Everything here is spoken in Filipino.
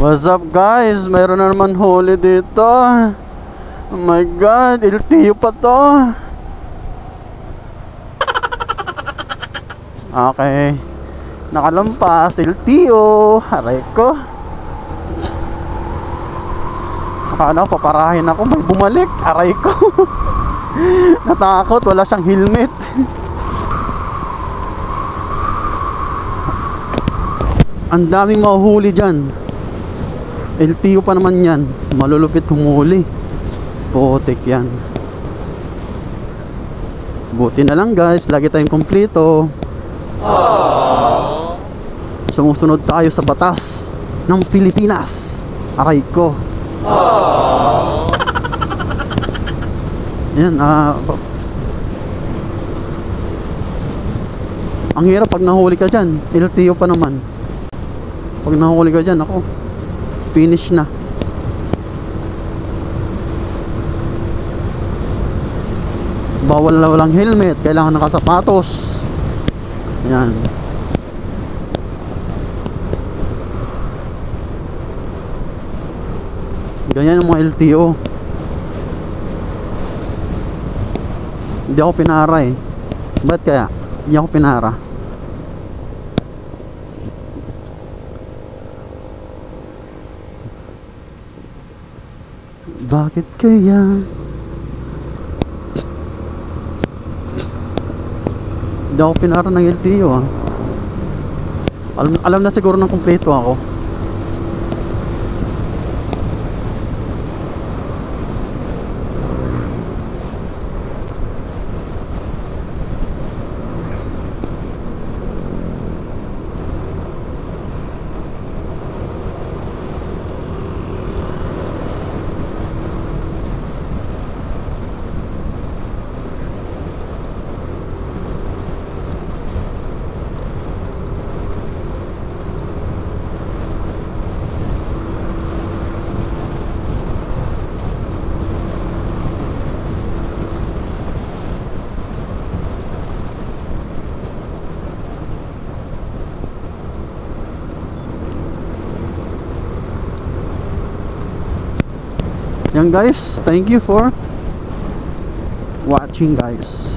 What's up guys? Mayroon na naman huli dito. Oh my god, LTO pa to. Okay, nakalampas, LTO. Aray ko. Akala ko paparahin ako, may bumalik. Aray ko. Natakot, wala siyang helmet. Ang daming mahuhuli dyan. LTO pa naman yan. Malulupit humuli. Putik yan. Buti na lang guys, lagi tayong kumpleto. Sumusunod tayo sa batas ng Pilipinas. Aray ko. Yan, ang hirap pag nahuli ka dyan. LTO pa naman. Pag nahuli ka dyan, ako, finish na. Bawal na walang helmet. Kailangan nakasapatos. Yan. Ganyan yung mga LTO. Hindi ako pinara eh. Ba't kaya? Hindi ako pinara. Bakit kaya? Hindi ako pinara ng LTO ah. Alam na siguro ng kumpleto ako. Yan guys, thank you for watching guys.